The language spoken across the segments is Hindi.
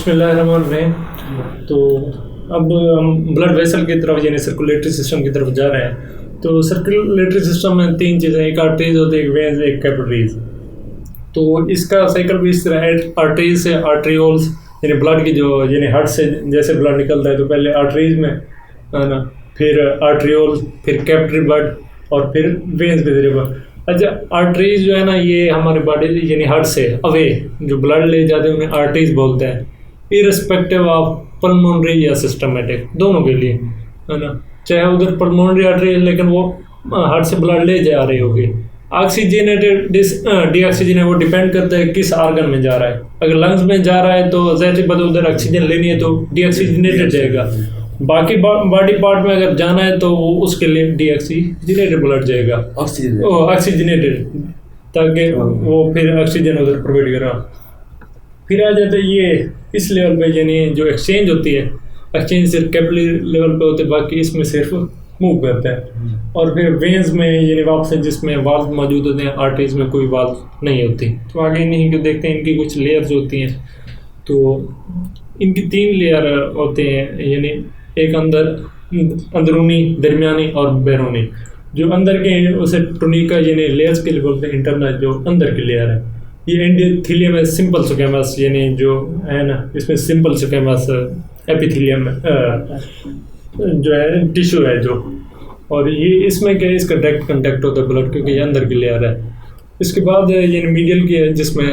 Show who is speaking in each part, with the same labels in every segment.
Speaker 1: बिस्मिल्लाहिर्रहमानिर्रहीम। तो अब हम ब्लड वेसल की तरफ यानी सर्कुलेटरी सिस्टम की तरफ जा रहे हैं। तो सर्कुलेटरी सिस्टम में तीन चीज़ें, एक आर्टरीज होती है, एक वेन्स, एक कैपिलरीज। तो इसका साइकिल भी इस तरह है, आर्टरीज से आर्ट्रियोल्स यानी ब्लड की जो यानी हार्ट से जैसे ब्लड निकलता है तो पहले आर्टरीज में है ना, फिर आर्ट्रियोल, फिर कैपिलरी ब्लड और फिर वेन्स के जरिए। अच्छा, आर्टरीज जो है ना ये हमारे बॉडी यानी हार्ट से अवे जो ब्लड ले जाते हैं उन्हें आर्टरीज बोलते हैं, इररिस्पेक्टिव ऑफ पल्मोनरी या सिस्टमेटिक, दोनों के लिए है ना। चाहे उधर पल्मोनरी आर्टरी है लेकिन वो हार्ट से ब्लड ले जा रही होगी। ऑक्सीजनेटेड डीऑक्सीजनेटेड वो डिपेंड करता है किस आर्गन में जा रहा है। अगर लंग्स में जा रहा है तो ज़ाहिर सी बात है उधर ऑक्सीजन लेनी है तो डीऑक्सीजनेटेड जाएगा। बाकी बॉडी पार्ट में अगर जाना है तो वो उसके लिए डीऑक्सीजनेटेड ब्लड जाएगा, ऑक्सीजनेटेड, ताकि वो फिर ऑक्सीजन उधर प्रोवाइड करा। फिर आ जाता है ये इस लेवल पे यानी जो एक्सचेंज होती है, एक्सचेंज सिर्फ कैपिलरी लेवल पे होते हैं, बाकी इसमें सिर्फ मूव करता है। और फिर वेन्स में यानी वापस जिसमें वाल्व मौजूद होते हैं, आर्टरीज में कोई वाल्व नहीं होती। तो आगे इन्हीं को देखते हैं, इनकी कुछ लेयर्स होती हैं। तो इनकी तीन लेयर होते हैं, यानी एक अंदरूनी, दरमियानी और बैरूनी। जो अंदर के हैं उसे टुनिका यानी लेयर्स के लिए बोलते हैं, इंटरनल जो अंदर की लेयर है। ये एंडोथेलियम है, सिंपल स्क्वेमस यानी जो है ना, इसमें सिंपल स्क्वेमस एपिथेलियम जो है टिश्यू है जो, और ये इसमें क्या है, इसका डायरेक्ट कांटेक्ट होता है ब्लड, क्योंकि ये अंदर की लेयर है। इसके बाद ये मीडियल की है जिसमें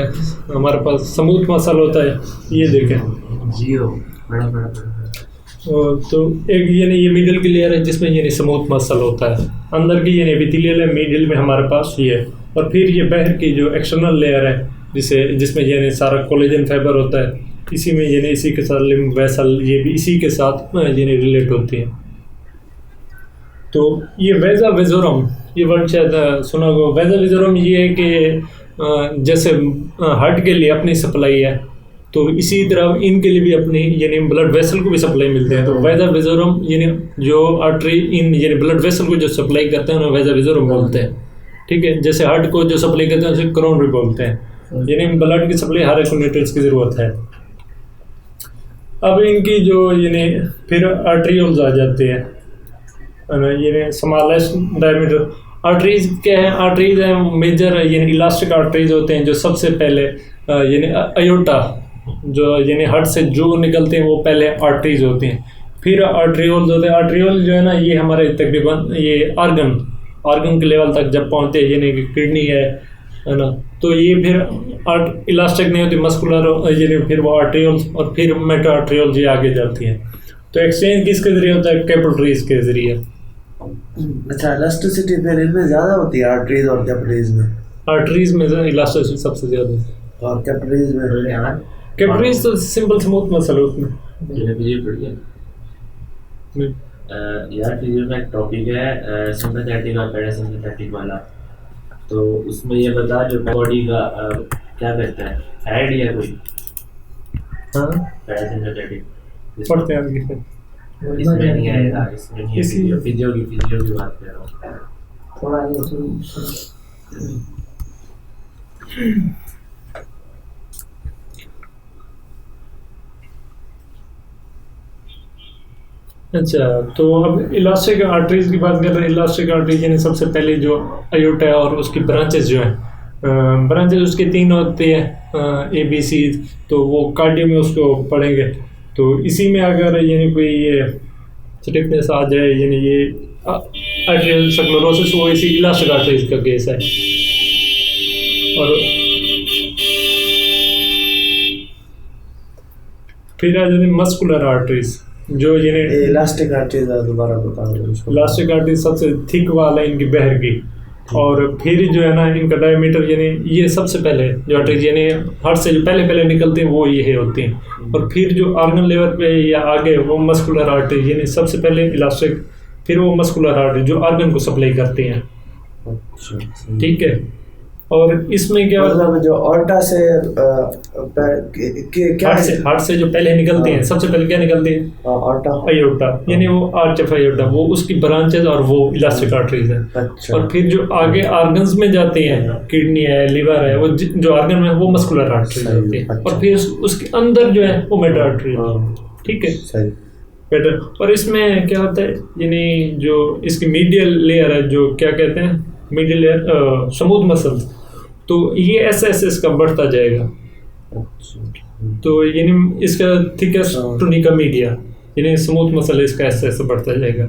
Speaker 1: हमारे पास स्मूथ मसल होता है, ये देखें जियो बड़ा। तो एक यानी ये मिडिल की लेयर है जिसमें यानी स्मूथ मसल होता है, अंदर की यानी एपिथेलियल है, मिडिल में हमारे पास ये है। और फिर ये बाहर की जो एक्सटर्नल लेयर है जिसमें यानी सारा कोलेजन फाइबर होता है, इसी में यानी इसी के साथ लिम्फ वेसल ये भी इसी के साथ यानी रिलेट होती है। तो ये वेजा वेजोरम, ये वर्ड शायद सुना होगा। वेजा वेजोरम ये है कि जैसे हार्ट के लिए अपनी सप्लाई है तो इसी तरह इनके लिए भी अपनी यानी ब्लड वेसल को भी सप्लाई मिलते हैं। तो वेजा वेजोरम यानी जो आर्टरी इन यानी ब्लड वेसल को जो सप्लाई करते हैं उन्हें वेजा वेजोरम बोलते हैं, ठीक है। जैसे हार्ट को जो सप्लाई करते हैं उसे कोरोनरी बोलते हैं, यानी ब्लड की सप्लाई हर एक न्यूट्रिएंट्स की ज़रूरत है। अब इनकी जो यानी फिर आर्ट्रियोल्स आ जाते हैं, यानी स्मॉलेस्ट डायमीटर। आर्टरीज क्या है, आर्टरीज हैं मेजर यानी इलास्टिक आर्टरीज होते हैं जो सबसे पहले यानी अयोटा जो यानी हार्ट से जो निकलते हैं वो पहले आर्टरीज होती हैं, फिर आर्ट्रियोल्स होते हैं। आर्ट्रियोल जो है ना ये हमारे तकरीबन ये आर्गन के लेवल तक जब पहुँचते हैं, यानी कि किडनी है ना, तो ये फिर इलास्टिक नहीं होती, मस्कुलर यानी फिर वो आर्ट्रियोल्स और फिर मेटा आर्ट्रियोल्स ये आगे जाती हैं। तो एक्सचेंज किसके जरिए होता है, कैपिलरीज के जरिए।
Speaker 2: अच्छा, इलास्टिसिटी फिर इनमें ज़्यादा होती है आर्टरीज और कैपिलरीज में?
Speaker 1: आर्टरीज में इलास्टिसिटी सबसे ज़्यादा है
Speaker 2: और कैपिलरीज में?
Speaker 1: कैपिलरीज तो सिंपल स्मूथ मसल है उसमें।
Speaker 3: यार फिजियो में एक टॉपिक है सिंपैथेटिक और पैरासिम्पैथेटिक वाला, तो उसमें ये बता जो बॉडी का क्या करता है, हेड या कोई? हाँ, पैरासिम्पैथेटिक
Speaker 1: पढ़ते हैं आगे फिर।
Speaker 3: इसमें नहीं आएगा, इसमें नहीं है, फिजियो की बात कर रहा हूँ थोड़ा
Speaker 1: अच्छा। तो अब इलास्टिक आर्टरीज की बात कर रहे हैं। इलास्टिक आर्टरीज यानी सबसे पहले जो अयोटा है और उसकी ब्रांचेस जो हैं, ब्रांचेस उसके तीन होते हैं, ABC, तो वो कार्डियो में उसको पढ़ेंगे। तो इसी में अगर यानी कोई ये स्टिफनेस आ जाए यानी ये आर्टेरियल स्क्लेरोसिस, वो इसी इलास्टिक आर्टरीज का केस है। और फिर आ जाते हैं मस्कुलर आर्टरीज जो यानी
Speaker 2: इलास्टिक आर्टरीज दोबारा बताओ।
Speaker 1: इलास्टिक आर्टरीज सबसे थिक वाला इनकी बहर की, और फिर जो है ना इनका डायमीटर यानी ये सबसे पहले जो आर्टरीज यानी हार्ट से जो पहले निकलते हैं वो ये होती हैं। और फिर जो आर्गन लेवल पे या आगे वो मस्कुलर आर्टरीज यानी सबसे पहले इलास्टिक, फिर वो मस्कुलर आर्टरी जो आर्गन को सप्लाई करती हैं, ठीक है। और इसमें क्या
Speaker 2: मतलब जो ऑर्टा से क्या
Speaker 1: हार्ट से जो पहले निकलते हैं, सबसे पहले क्या निकलती है
Speaker 2: ऑर्टा,
Speaker 1: अयोर्टा, यानी वो आर्च ऑफ अयोर्टा, वो उसकी ब्रांचेस और वो इलास्टिक आर्टरीज है।
Speaker 2: अच्छा।
Speaker 1: और फिर जो आगे ऑर्गन्स में जाते हैं, किडनी है, लिवर है, वो जो ऑर्गन में वो मस्कुलर आर्टरीज होती है।
Speaker 2: अच्छा।
Speaker 1: और फिर उसके अंदर जो है वो मेटा आर्टरी, ठीक है,
Speaker 2: सही।
Speaker 1: बेटर। और इसमें क्या होता है, यानी जो इसकी मीडियल लेयर है, जो क्या कहते हैं मीडियल लेयर, स्मूथ मसल, तो ये एस का बढ़ता जाएगा। तो यानी इसका थिकेस्ट टुनिका मीडिया, यानी स्मूथ मसल इसका एस बढ़ता जाएगा।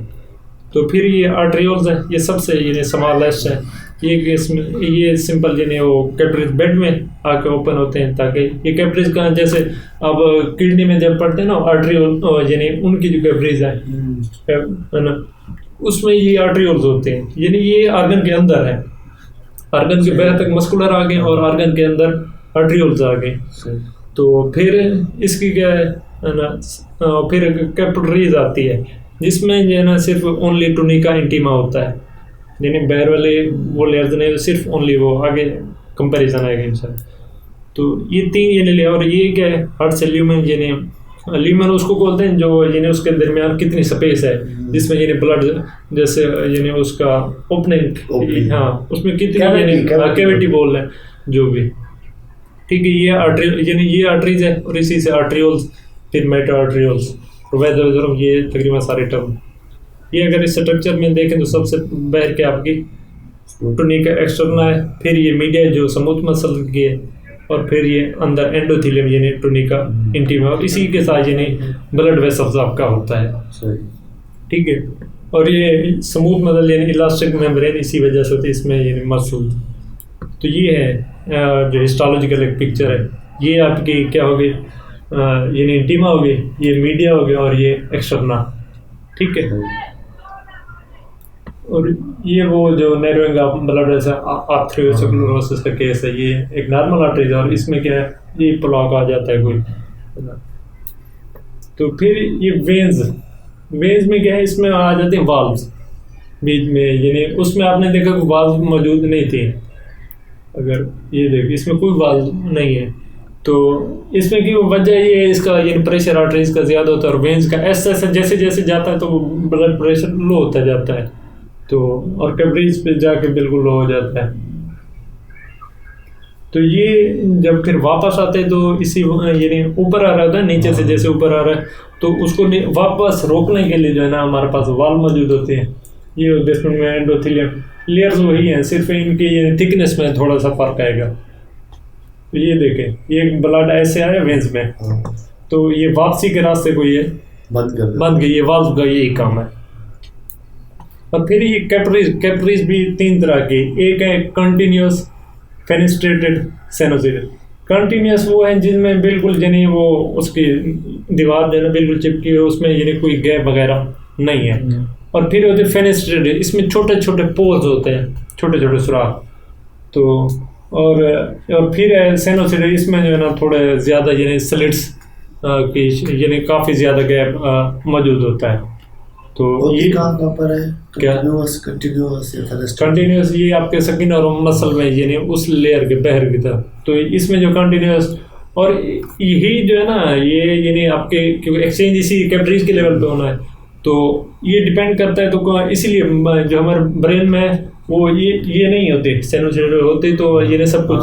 Speaker 1: तो फिर ये आर्टरियोल्स है, ये सबसे यानी स्मॉलेस्ट है। ये इसमें ये सिंपल यानी वो कैपिलरीज बेड में आके ओपन होते हैं, ताकि ये कैपिलरीज का जैसे अब किडनी में जब पढ़ते हैं ना आर्टरियोल, यानी उनकी जो कैपिलरीज है ना, उसमें ये आर्टरियोल्स होते हैं, यानी ये ऑर्गन के अंदर है। ऑर्गन के बाहर तक मस्कुलर आ गए और ऑर्गन के अंदर आर्टरियोल्स आ गए। तो फिर इसकी क्या है ना, फिर कैपिलरीज आती है, जिसमें जो है ना सिर्फ ओनली टुनिका इंटीमा होता है, यानी बाहर वाले वो लेयर्स नहीं, सिर्फ ओनली वो आगे कंपैरिजन आएगा इनसे। तो ये तीन यानी ले, और ये क्या है हार्ट से ल्यूमेन, यानी ल्यूमेन उसको बोलते हैं जो यानी उसके दरमियान कितनी स्पेस है, जिसमें यानी ब्लड जैसे यानी उसका ओपनिंग, हाँ उसमें कितनी यानी कैविटी बोल रहे हैं जो भी, ठीक है। ये आर्टरी यानी ये आर्टरीज है, और इसी से आर्टरियोल्स, फिर मेटा आर्टरियोल्स, वेदर, ये तकरीबन सारे टर्म। ये अगर इस स्ट्रक्चर में देखें तो सबसे बाहर के आपकी टुनिका एक्सटर्ना है, फिर ये मीडिया जो स्मूथ मसल की है, और फिर ये अंदर एंडोथेलियम यानी टुनिका इंटीमा, और इसी के साथ यानी ब्लड वेसल्स आपका होता है, ठीक है। और ये स्मूथ मसल यानी इलास्टिक मेम्ब्रेन इसी वजह से होती है इसमें यानी मसल। तो ये है जो हिस्टोलॉजिकल एक पिक्चर है। ये आपकी क्या होगी, यानी इंटीमा होगी, ये मीडिया हो गया, और ये एक्सटर्ना, ठीक है। और ये वो जो नैरोइंग ऑफ ब्लड आर्थरियोस्क्लेरोसिस का केस है, ये एक नॉर्मल आर्टरी है, और इसमें क्या है ये ब्लॉक आ जाता है कोई। तो फिर ये वेन्स में क्या है, इसमें आ जाते हैं वाल्व्स बीच में, यानी उसमें आपने देखा कि वाल्व मौजूद नहीं थे। अगर ये देखिए इसमें कोई वाल्व नहीं है, तो इसमें की वजह ये है, इसका यानी प्रेशर आर्टरीज का ज़्यादा होता है, और वेन्स का ऐसा जैसे जैसे जाता है तो ब्लड प्रेशर लो होता जाता है, तो और कैपिलरीज पे जाके बिल्कुल लो हो जाता है। तो ये जब फिर वापस आते हैं तो इसी यानी ऊपर आ रहा होता है, नीचे से जैसे ऊपर आ रहा है, तो उसको वापस रोकने के लिए जो है ना हमारे पास वाल्व मौजूद होते हैं। ये बेसमेंट में एंडोथेलियम लेयर्स वही हैं, सिर्फ इनके ये थिकनेस में थोड़ा सा फर्क आएगा। तो ये देखें, ये ब्लड ऐसे आया वेंस में, तो ये वापसी के रास्ते को ये बंद गई, ये वाल्व का यही काम है। और फिर ये कैपिलरीज भी तीन तरह की, एक है कंटिन्यूस फेनेस्ट्रेटेड साइनोसाइड। कंटिन्यूस वो है जिनमें बिल्कुल यानी वो उसकी दीवार जो है ना बिल्कुल चिपकी है, उसमें यानी कोई गैप वगैरह नहीं है। और फिर होते फेनेस्ट्रेटेड, इसमें छोटे छोटे पोर्स होते हैं, छोटे छोटे सुराख। तो और फिर है साइनोसाइड, इसमें जो है ना थोड़े ज़्यादा यानी स्लिट्स की यानी काफ़ी ज़्यादा गैप मौजूद होता है। तो ये
Speaker 2: कहाँ पर है
Speaker 1: क्या कंटिन्यूस, ये आपके स्किन और मसल में यानी उस लेयर के बाहर की तरफ। तो इसमें जो कंटिन्यूस, और यही जो है ना ये यानी आपके क्योंकि एक्सचेंज इसी कैपिलरीज के लेवल पे होना है, तो ये डिपेंड करता है। तो इसीलिए जो हमारे ब्रेन में वो ये नहीं होते, साइनोसाइड होते तो ये सब कुछ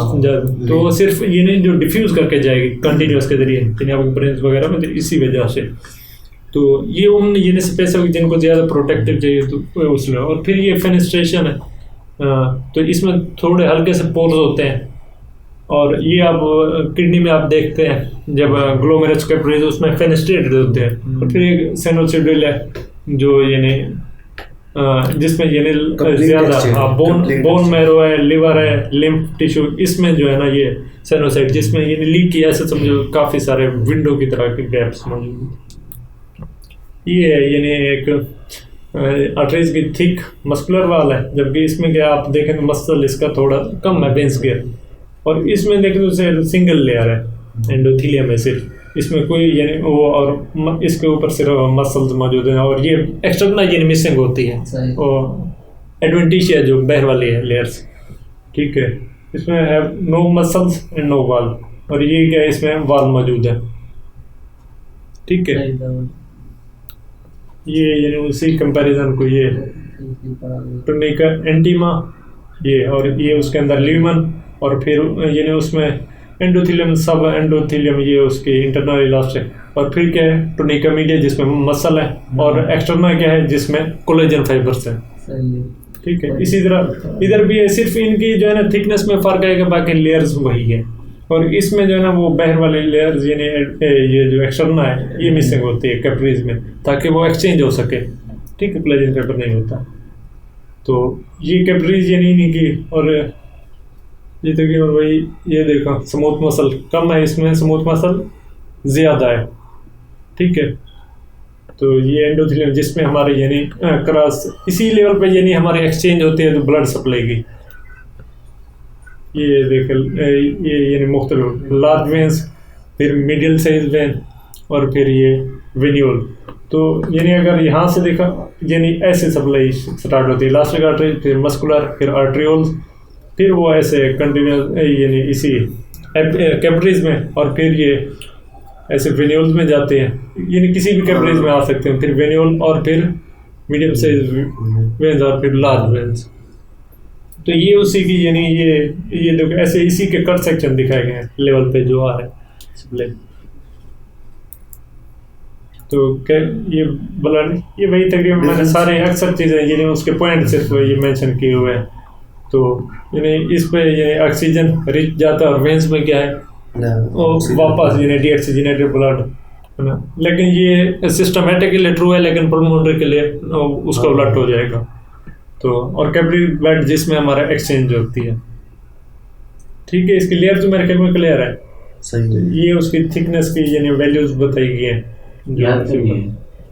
Speaker 1: तो सिर्फ ये नहीं जो डिफ्यूज करके जाएगी कंटिन्यूस के जरिए यानी आपके ब्रेन वगैरह में, तो इसी वजह से। तो ये उन यूनिट स्पेस है जिनको ज़्यादा प्रोटेक्टिव चाहिए तो उसमें। और फिर ये फेनेस्ट्रेशन है, तो इसमें थोड़े हल्के से पोर्स होते हैं, और ये आप किडनी में आप देखते हैं जब ग्लोमेरुलस कैपिलरीज उसमें फेनेस्ट्रेटेड होते हैं। और फिर एक साइनोसॉइडल है जो यानी जिसमें यानी ज़्यादा बोन मैरो है, लिवर है, लिम्फ टिश्यू, इसमें जो है ना ये साइनोसाइड जिसमें यानी लीक किया, ऐसे समझो काफ़ी सारे विंडो की तरह के गैप्स मौजूद हैं। ये है यानी एक आर्टरीज की थिक मस्कुलर वाल है, जबकि इसमें क्या आप देखें तो मसल इसका थोड़ा कम है वेंस के, और इसमें देखें तो सिंगल लेयर है एंडोथेलियम है सिर्फ, इसमें कोई यानी वो, और इसके ऊपर सिर्फ मसल्स मौजूद हैं, और ये एक्सटर्नल यानी मिसिंग होती है, और एडवेंटिशिया जो बाहर वाली है लेयर्स, ठीक है। इसमें है नो मसल्स एंड नो वाल, और ये क्या है, इसमें वाल मौजूद है। ठीक है, ये यानी उसी कंपैरिजन को ये टुनिका एंटीमा ये, और ये उसके अंदर ल्यूमन, और फिर यानी उसमें एंडोथेलियम, सब एंडोथेलियम ये उसकी इंटरनल इलास्टिक, और फिर क्या है टुनिका मीडिया जिसमें मसल है, और एक्सटर्नल क्या है जिसमें कोलेजन फाइबर्स है। ठीक है, इसी तरह इधर भी है, सिर्फ इनकी जो है ना थिकनेस में फर्क आएगा, बाकी लेयर्स वही है। और इसमें जो है ना वो बाहर वाले लेयर्स यानी ये जो एक्सटर्नल है ये मिसिंग होती है कैपरीज में, ताकि वो एक्सचेंज हो सके। ठीक है, कोलेजन फाइबर नहीं होता। तो ये कैपरीज यानी इनकी, और ये देखिए वही, ये देखो स्मूथ मसल कम है, इसमें स्मूथ मसल ज़्यादा है। ठीक है, तो ये एंडोथेलियम जिसमें हमारे यानी क्रॉस इसी लेवल पे यानी हमारे एक्सचेंज होते हैं तो ब्लड सप्लाई की। ये देख ये यानी मुख्तलिफ लार्ज वेन्स, फिर मिडिल साइज वेन, और फिर ये वेन्यूल। तो यानी अगर यहाँ से देखा यानी ऐसे सप्लाई स्टार्ट होती है, इलास्टिक आर्टरी, फिर मस्कुलर, फिर आर्ट्रियोल्स, फिर वो ऐसे कंटिन्यूस यानी इसी कैपरीज में, और फिर ये ऐसे वेन्यूल्स में जाते हैं, यानी किसी भी कैपरीज में आ सकते हैं, फिर वेन्यूल, और फिर मीडियम साइज वेन्स, और फिर लार्ज वेन्स। तो ये उसी की यानी ये देखो ऐसे इसी के कट सेक्शन दिखाए गए हैं लेवल पे जो आ रहा है। तो क्या ये ब्लड, ये वही तकरीबन मैंने सारे अक्सर चीज़ें यानी उसके पॉइंट सिर्फ ये मेंशन किए हुए हैं। तो यानी इस पे ये ऑक्सीजन रिच जाता है, और वेन्स में क्या है और वापस यानी डीऑक्सीजनेटेड ब्लड है ना। लेकिन ये सिस्टमेटिकली ट्रू है, लेकिन पल्मोनरी के लिए उसका उलट हो जाएगा। तो और कैपिलरी ब्लड जिसमें हमारा एक्सचेंज होती है। ठीक है, इसकी लेयर तो मेरे ख्याल में क्लियर है।
Speaker 2: सही है।
Speaker 1: ये उसकी थिकनेस की यानी वैल्यूज बताई गई हैं।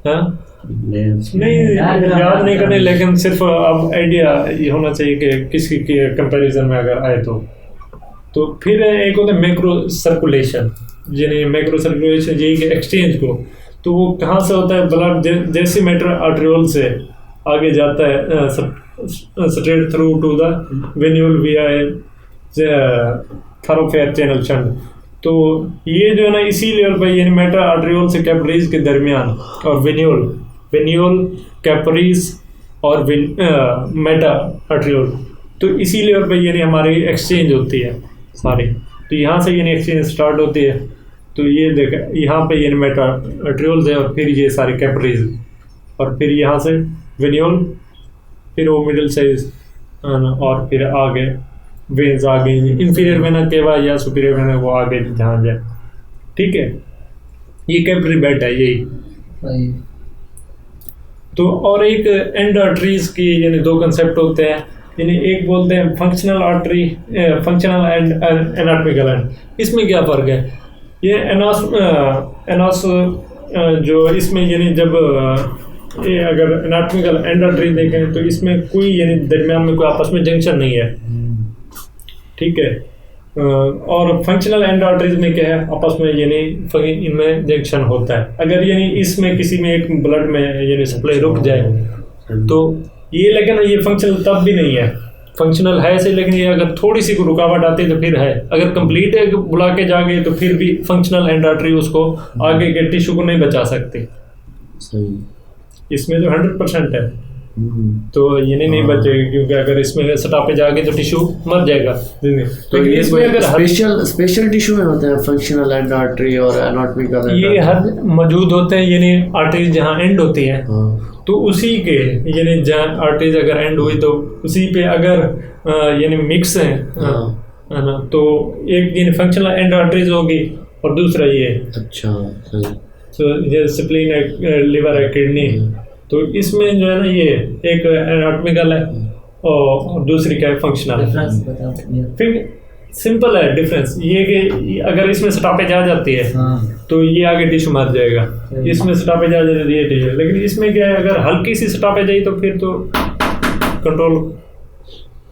Speaker 1: हाँ नहीं याद नहीं करने, लेकिन सिर्फ अब आइडिया ये होना चाहिए कि किसी के कंपैरिजन में अगर आए तो फिर एक होता है मैक्रो सर्कुलेशन, यानी मैक्रो सर्कुलेशन यही कि एक्सचेंज को, तो वो कहाँ से होता है, ब्लड जैसे मेटर आर्ट्रियोल से आगे जाता है straight through to the venule via thoroughfare channel shunt. तो ये जो है ना इसी लेवल पर यानी मेटा आर्ट्रियोल से कैपरीज के दरमियान, और वेन्यूल कैपरीज और मेटा आर्ट्रियोल, तो इसी लेवल पर यानी हमारी एक्सचेंज होती है सारी। तो यहाँ से यानी एक्सचेंज स्टार्ट होती है। तो ये देखा यहाँ पे यानी मेटा आर्ट्रियोल्स है, और फिर ये सारे कैपरीज, और फिर यहाँ से वेन्यूल, फिर वो मिडिल साइज, और फिर आगे वेन्स आगे इंफीरियर वेना केवा या सुपीरियर वेना वो आगे जहाँ जाए। ठीक है, ये कैपिलरी बेड है यही। तो और एक एंड आर्टरीज की यानी दो कंसेप्ट होते हैं, यानी एक बोलते हैं functional artery, functional and anatomical and. इसमें क्या फ़र्क है, ये एनास जो इसमें यानी जब ये अगर एनाटॉमिकल एंड आर्टरी देखें तो इसमें कोई यानी दरमियान में कोई आपस में जंक्शन नहीं है। ठीक है, और फंक्शनल एंड आर्टरीज में क्या है, आपस में यानी इनमें जंक्शन होता है। अगर यानी इसमें किसी में एक ब्लड में यानी सप्लाई रुक जाए तो ये, लेकिन ये फंक्शनल तब भी नहीं है, फंक्शनल है ऐसे, लेकिन ये अगर थोड़ी सी रुकावट आती है तो फिर है। अगर कंप्लीट है बुला के जागे तो फिर भी फंक्शनल एंड आर्टरी उसको आगे के टिश्यू को नहीं बचा सकते।
Speaker 2: सही,
Speaker 1: इसमें जो 100% है तो ये नहीं बचेगा, क्योंकि अगर इसमें सटापे जागे तो टिश्यू मर जाएगा।
Speaker 2: तो ये स्पेशल टिश्यू में होते हैं फंक्शनल एंड आर्टरी और एनाटॉमिकल,
Speaker 1: ये हर मौजूद होते हैं, यानी आर्टरीज जहाँ एंड होती हैं तो उसी के यानी जहाँ आर्टरीज अगर एंड हुई तो उसी पे अगर यानी मिक्स है ना, तो एक यानी फंक्शनल एंड आर्टरीज होगी और दूसरा ये।
Speaker 2: अच्छा सही।
Speaker 1: तो ये स्प्लीन है, लिवर है, किडनी, तो इसमें जो है ना ये एक एनाटॉमिकल है और दूसरी क्या है फंक्शनल। फिर सिंपल है डिफरेंस ये कि अगर इसमें स्टॉपेज आ जाती है तो ये आगे टिश्यू मर जाएगा, इसमें स्टॉपेज आ जाती है ये टिश्यू। लेकिन इसमें क्या है, अगर हल्की सी स्टॉपेज आई तो फिर तो कंट्रोल,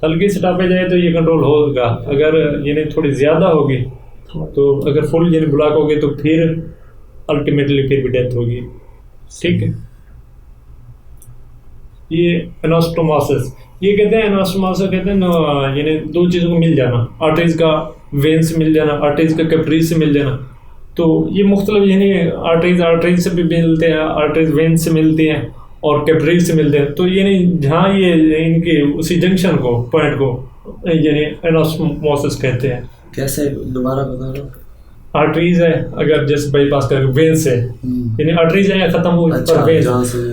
Speaker 1: हल्की स्टॉपेज आई तो ये कंट्रोल होगा। अगर यानी थोड़ी ज़्यादा होगी तो अगर फुल यानी ब्लॉक होगी तो फिर अल्टीमेटली फिर भी डेथ होगी। ठीक है, ये एनास्टोमोसिस, ये कहते हैं एनास्टोमोसिस कहते हैं यानी दो चीज़ों को मिल जाना, आर्टरीज का वेन से मिल जाना, आर्टरीज का कैपिलरीज से मिल जाना। तो ये मुख्तलिफ यानी आर्टरीज से भी मिलते हैं, आर्टरीज वेन से मिलती हैं और कैपिलरीज से मिलते हैं। तो यानी जहाँ ये इनके उसी जंक्शन को पॉइंट को यानी एनास्टोमोसिस कहते हैं।
Speaker 2: कैसे दोबारा बता रहा हूँ?
Speaker 1: आर्टरीज है, अगर जैसे बाईपास कर वेन से यानी आर्टरीज है खत्म हो
Speaker 2: अच्छा,
Speaker 1: पर वेन,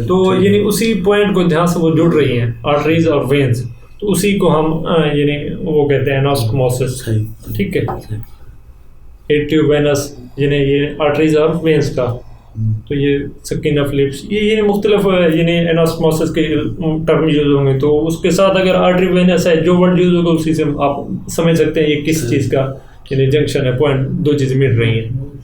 Speaker 1: तो
Speaker 2: ठीक।
Speaker 1: यानी उसी पॉइंट को जहाँ से वो जुड़ रही हैं आर्टरीज और वेन्स, तो उसी को हम यानी वो कहते हैं एनास्टोमोसिस।
Speaker 2: सही।
Speaker 1: ठीक है, एट्रियो वेनस यानी ये आर्टरीज और वेन्स का, तो ये सकीना फिलिप्स, ये मुख्तलिफ यानी एनास्टोमोसिस के टर्म यूज होंगे। तो उसके साथ अगर आर्टरी वेनस है जो वर्ड यूज होगा उसी से आप समझ सकते हैं ये किस चीज़ का यानी जंक्शन है, पॉइंट दो चीज़ें मिल रही हैं।